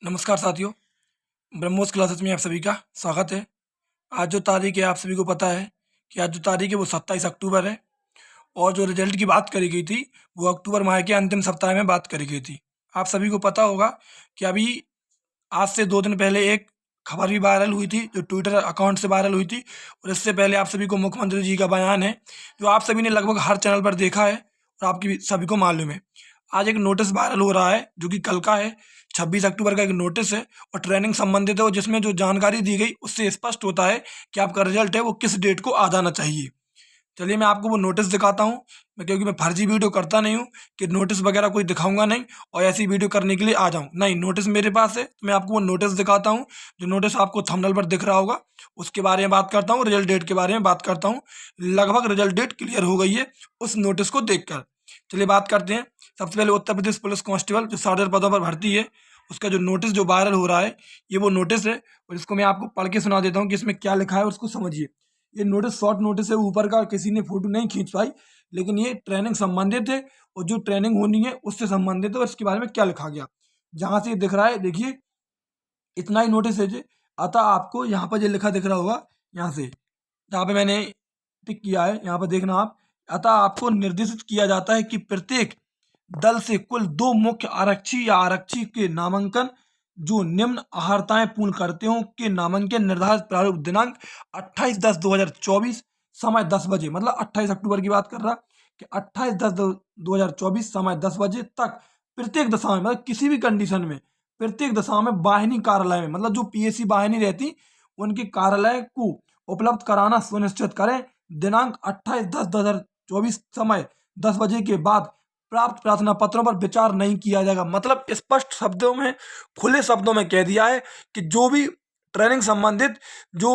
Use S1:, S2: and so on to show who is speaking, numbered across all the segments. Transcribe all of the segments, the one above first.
S1: नमस्कार साथियों, ब्रह्मोस क्लासेस में आप सभी का स्वागत है। आज जो तारीख है आप सभी को पता है कि आज जो तारीख है वो 27 अक्टूबर है और जो रिजल्ट की बात करी गई थी वो अक्टूबर माह के अंतिम सप्ताह में बात करी गई थी। आप सभी को पता होगा कि अभी आज से 2 दिन पहले एक खबर भी वायरल हुई थी जो ट्विटर अकाउंट से वायरल हुई थी और इससे पहले आप सभी को मुख्यमंत्री जी का बयान है जो आप सभी ने लगभग हर चैनल पर देखा है और आपकी सभी को मालूम है। आज एक नोटिस वायरल हो रहा है जो कि कल का है, 26 अक्टूबर का एक नोटिस है और ट्रेनिंग संबंधित है और जिसमें जो जानकारी दी गई उससे स्पष्ट होता है कि आपका रिजल्ट है वो किस डेट को आ जाना चाहिए। चलिए मैं आपको वो नोटिस दिखाता हूँ। क्योंकि मैं फर्जी वीडियो करता नहीं हूँ कि नोटिस वगैरह कोई दिखाऊंगा नहीं और ऐसी वीडियो करने के लिए आ जाऊँ नहीं, नोटिस मेरे पास है तो मैं आपको वो नोटिस दिखाता हूँ। जो नोटिस आपको थंबनेल पर दिख रहा होगा उसके बारे में बात करता हूँ, रिजल्ट डेट के बारे में बात करता हूँ। लगभग रिजल्ट डेट क्लियर हो गई है उस नोटिस को देखकर। चलिए बात करते हैं। सबसे पहले उत्तर प्रदेश पुलिस कांस्टेबल जो 60 पदों पर भर्ती है उसका जो नोटिस जो वायरल हो रहा है ये वो नोटिस है और इसको मैं आपको पढ़ के सुना देता हूँ कि इसमें क्या लिखा है उसको समझिए। ये नोटिस शॉर्ट नोटिस है, ऊपर का किसी ने फोटो नहीं खींच पाई, लेकिन ये ट्रेनिंग संबंधित है और जो ट्रेनिंग होनी है उससे संबंधित है और इसके बारे में क्या लिखा गया। जहाँ से ये दिख रहा है देखिए, इतना ही नोटिस है जी। अतः आपको यहाँ पर जो लिखा दिख रहा होगा, यहाँ से जहाँ पे मैंने टिक किया है यहाँ पर देखना आप। अतः आपको निर्देशित किया जाता है कि प्रत्येक दल से कुल 2 मुख्य आरक्षी या आरक्षी के नामांकन जो निम्न अहर्ताएं पूर्ण करते हो के नामांकन निर्धारित प्रारूप दिनांक 28/10/2024 समय 10 बजे, मतलब 28 अक्टूबर की बात कर रहा कि 28/10/2024 समय 10 बजे तक प्रत्येक दशा में, मतलब किसी भी कंडीशन में प्रत्येक दशा में वाहिनी कार्यालय में, मतलब जो पीएससी वाहिनी रहती उनके कार्यालय को उपलब्ध कराना सुनिश्चित करें। दिनांक 28/10/2024 समय 10 बजे के बाद प्राप्त प्रार्थना पत्रों पर विचार नहीं किया जाएगा। मतलब स्पष्ट शब्दों में, खुले शब्दों में कह दिया है कि जो भी ट्रेनिंग संबंधित जो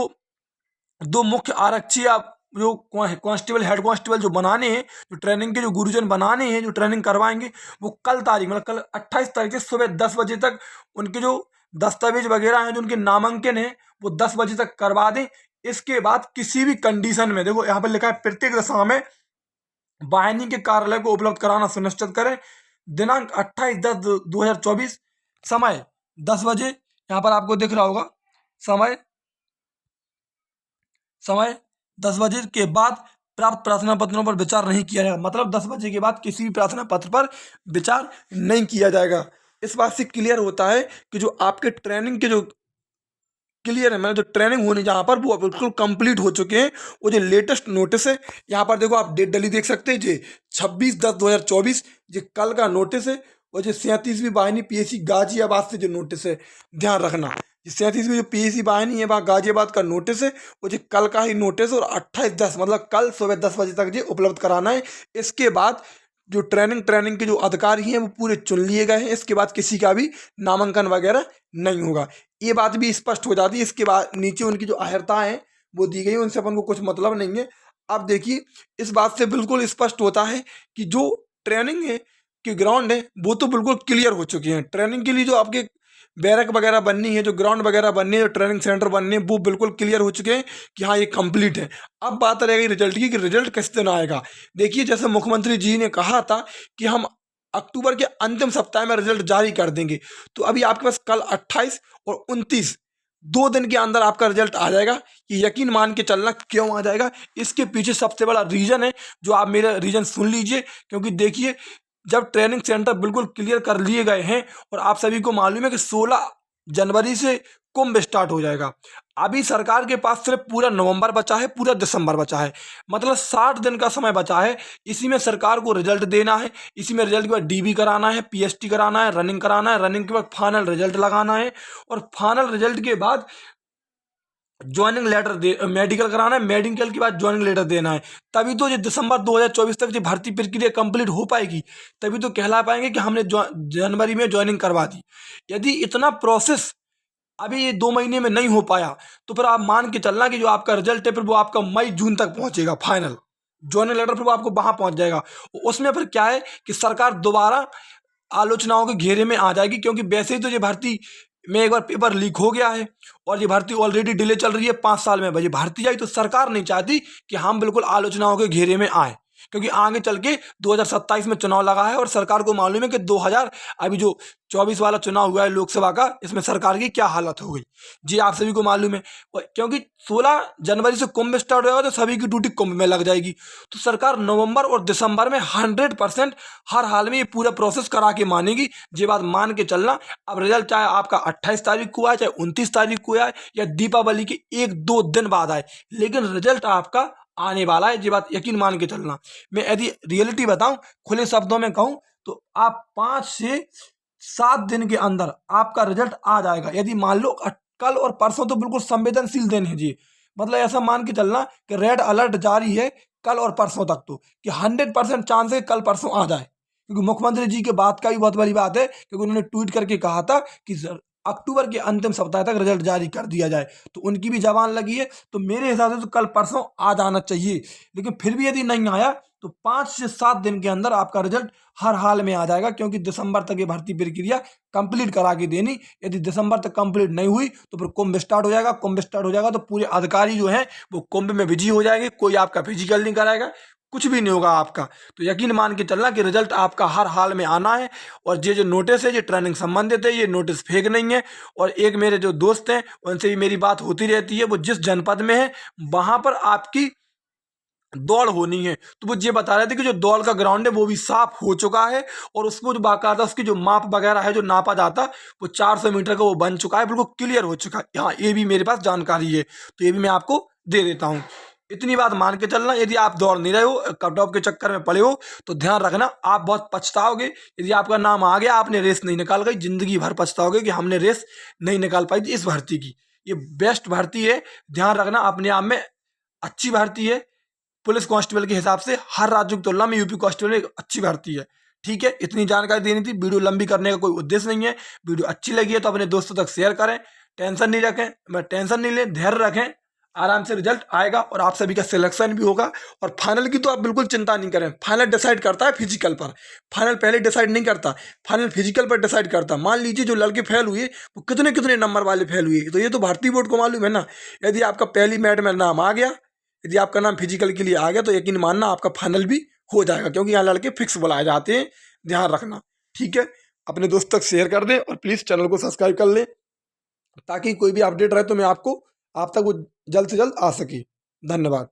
S1: 2 मुख्य आरक्षी या जो कांस्टेबल, हेड कांस्टेबल जो बनाने हैं, जो ट्रेनिंग के जो गुरुजन बनाने हैं, जो ट्रेनिंग करवाएंगे, वो कल तारीख, मतलब कल 28 तारीख से सुबह 10 बजे तक उनके जो दस्तावेज वगैरह हैं, जो उनके नामांकन है, वो 10 बजे तक करवा दें। इसके बाद किसी भी कंडीशन में, देखो यहाँ पर लिखा है प्रत्येक दशा में वाहिनी के कार्यालय को उपलब्ध कराना सुनिश्चित करें। दिनांक 28/10/2024 समय 10 बजे, यहाँ पर आपको दिख रहा होगा समय 10 बजे के बाद प्राप्त प्रार्थना पत्रों पर विचार नहीं किया जाएगा। मतलब 10 बजे के बाद किसी भी प्रार्थना पत्र पर विचार नहीं किया जाएगा। इस बात से क्लियर होता है कि जो आपके ट्रेनिंग के जो क्लियर है, मतलब जो ट्रेनिंग होनी जहाँ पर वो बिल्कुल कंप्लीट हो चुके हैं। वो जो लेटेस्ट नोटिस है यहाँ पर देखो, आप डेट डली देख सकते हैं जी, 26/10/2024 ये कल का नोटिस है। और जो 37वीं वाहिनी पीएससी गाजियाबाद से जो नोटिस है, ध्यान रखना, 37वीं जो पीएससी वाहिनी है वहाँ गाजियाबाद का नोटिस है, वो जो कल का ही नोटिस और 28/10 मतलब कल सुबह 10 बजे तक जी उपलब्ध कराना है। इसके बाद जो ट्रेनिंग के जो अधिकारी हैं वो पूरे चुन लिए गए हैं। इसके बाद किसी का भी नामांकन वगैरह नहीं होगा। ये बात भी स्पष्ट हो जाती है। इसके बाद नीचे उनकी जो अहर्ताएं हैं वो दी गई, उनसे अपन को कुछ मतलब नहीं है। अब देखिए, इस बात से बिल्कुल स्पष्ट होता है कि जो ट्रेनिंग है कि ग्राउंड है वो तो बिल्कुल क्लियर हो चुके हैं। ट्रेनिंग के लिए जो आपके बैरक वगैरह बननी है, जो ग्राउंड वगैरह बननी है, जो ट्रेनिंग सेंटर बनने हैं, वो बिल्कुल क्लियर हो चुके हैं कि हाँ ये कंप्लीट है। अब बात रहेगी रिजल्ट की कि रिजल्ट किस दिन आएगा। देखिए, जैसे मुख्यमंत्री जी ने कहा था कि हम अक्टूबर के अंतिम सप्ताह में रिजल्ट जारी कर देंगे, तो अभी आपके पास कल 28 और 29 2 दिन के अंदर आपका रिजल्ट आ जाएगा। ये यकीन मान के चलना। क्यों आ जाएगा, इसके पीछे सबसे बड़ा रीजन है, जो आप मेरा रीजन सुन लीजिए। क्योंकि देखिए, जब ट्रेनिंग सेंटर बिल्कुल क्लियर कर लिए गए हैं और आप सभी को मालूम है कि 16 जनवरी से कुंभ स्टार्ट हो जाएगा। अभी सरकार के पास सिर्फ पूरा नवंबर बचा है, पूरा दिसंबर बचा है, मतलब 60 दिन का समय बचा है। इसी में सरकार को रिजल्ट देना है। इसी में रिजल्ट के बाद डीबी कराना है, पीएसटी कराना है, रनिंग कराना है, रनिंग के बाद फाइनल रिजल्ट लगाना है और फाइनल रिजल्ट के बाद ज्वाइनिंग लेटर दे, मेडिकल कराना है, मेडिकल के बाद ज्वाइनिंग लेटर देना है। तभी तो ये दिसंबर 2024 तक जो भर्ती प्रक्रिया कंप्लीट हो पाएगी, तभी तो कहला पाएंगे कि हमने जनवरी में ज्वाइनिंग करवा दी। यदि इतना प्रोसेस अभी ये 2 महीने में नहीं हो पाया तो फिर आप मान के चलना कि जो आपका रिजल्ट है फिर वो आपका मई जून तक पहुंचेगा। फाइनल ज्वाइनिंग लेटर फिर वो आपको वहां पहुंच जाएगा। उसमें फिर क्या है कि सरकार दोबारा आलोचनाओं के घेरे में आ जाएगी, क्योंकि वैसे ही तो ये भर्ती में एक बार पेपर लीक हो गया है और ये भर्ती ऑलरेडी डिले चल रही है। 5 साल में भाई भर्ती आई, तो सरकार नहीं चाहती कि हम बिल्कुल आलोचनाओं के घेरे में आए, क्योंकि आगे चल के 2027 में चुनाव लगा है और सरकार को मालूम है कि 2000 अभी जो 24 वाला चुनाव हुआ है लोकसभा का, इसमें सरकार की क्या हालत हो गई। जी आप सभी को मालूम है। क्योंकि 16 जनवरी से कुंभ स्टार्ट होगा तो सभी की ड्यूटी कुंभ में लग जाएगी, तो सरकार नवंबर और दिसंबर में 100% हर हाल में ये पूरा प्रोसेस करा के मानेगी। ये बात मान के चलना। अब रिजल्ट चाहे आपका 28 तारीख को आए, चाहे 29 तारीख को आए, या दीपावली के 1-2 दिन बाद आए, लेकिन रिजल्ट आपका आने वाला है। ये बात यकीन मान के चलना। मैं यदि रियलिटी बताऊं, खुले शब्दों में कहूं, तो आप 5 से 7 दिन के अंदर आपका रिजल्ट आ जाएगा। यदि मान लो कल और परसों तो बिल्कुल संवेदनशील दिन है जी, मतलब ऐसा मान के चलना कि रेड अलर्ट जारी है कल और परसों तक, तो कि 100% चांस है कल परसों आ जाए। क्योंकि मुख्यमंत्री जी के बात का भी बहुत बड़ी बात है, क्योंकि उन्होंने ट्वीट करके कहा था कि अक्टूबर के अंतिम सप्ताह तक रिजल्ट जारी कर दिया जाए, तो उनकी भी जबान लगी है। तो मेरे हिसाब से तो कल परसों आ जाना चाहिए, लेकिन फिर भी यदि नहीं आया तो 5 से 7 दिन के अंदर आपका रिजल्ट हर हाल में आ जाएगा, क्योंकि दिसंबर तक ये भर्ती प्रक्रिया कंप्लीट करा के देनी। यदि दिसंबर तक कंप्लीट नहीं हुई तो फिर कुंभ स्टार्ट हो जाएगा। कुंभ स्टार्ट हो जाएगा तो पूरे अधिकारी जो हैं वो कुंभ में बिजी हो जाएंगे, कोई आपका फिजिकल नहीं कराएगा, कुछ भी नहीं होगा आपका। तो यकीन मान के चलना कि रिजल्ट आपका हर हाल में आना है। और ये जो नोटिस है ये ट्रेनिंग संबंधित है, ये नोटिस फेक नहीं है। और एक मेरे जो दोस्त हैं उनसे भी मेरी बात होती रहती है, वो जिस जनपद में है वहाँ पर आपकी दौड़ होनी है, तो वो ये बता रहे थे कि जो दौड़ का ग्राउंड है वो भी साफ हो चुका है, और उसको जो बाकायदा उसकी जो माप वगैरह है जो नापा जाता वो 400 मीटर का वो बन चुका है, बिल्कुल क्लियर हो चुका है। हाँ, ये भी मेरे पास जानकारी है, तो ये भी मैं आपको दे देता हूँ। इतनी बात मान के चलना। यदि आप दौड़ नहीं रहे हो, कट ऑफ के चक्कर में पड़े हो, तो ध्यान रखना आप बहुत पछताओगे। यदि आपका नाम आ गया, आपने रेस नहीं निकाल गई, जिंदगी भर पछताओगे कि हमने रेस नहीं निकाल पाई थी इस भर्ती की। ये बेस्ट भर्ती है, ध्यान रखना, अपने आप में अच्छी भर्ती है। पुलिस कांस्टेबल के हिसाब से हर राज्य की तुलना में यूपी कांस्टेबल एक अच्छी भर्ती है। ठीक है, इतनी जानकारी देनी थी। वीडियो लंबी करने का कोई उद्देश्य नहीं है। वीडियो अच्छी लगी है तो अपने दोस्तों तक शेयर करें। टेंशन नहीं रखें, टेंशन नहीं लें, धैर्य रखें, आराम से रिजल्ट आएगा और आप सभी का सिलेक्शन भी होगा। और फाइनल की तो आप बिल्कुल चिंता नहीं करें, फाइनल डिसाइड करता है फिजिकल पर। फाइनल पहले डिसाइड नहीं करता, फाइनल फिजिकल पर डिसाइड करता। मान लीजिए जो लड़के फेल हुए वो कितने कितने नंबर वाले फेल हुए, तो ये तो भारतीय बोर्ड को मालूम है ना। यदि आपका पहली मेरिट में नाम आ गया, यदि आपका नाम फिजिकल के लिए आ गया, तो यकीन मानना आपका फाइनल भी हो जाएगा, क्योंकि यहाँ लड़के फिक्स बुलाए जाते हैं। ध्यान रखना, ठीक है। अपने दोस्त तक शेयर कर दें और प्लीज़ चैनल को सब्सक्राइब कर लें, ताकि कोई भी अपडेट रहे तो मैं आपको आप तक वो जल्द से जल्द आ सके। धन्यवाद।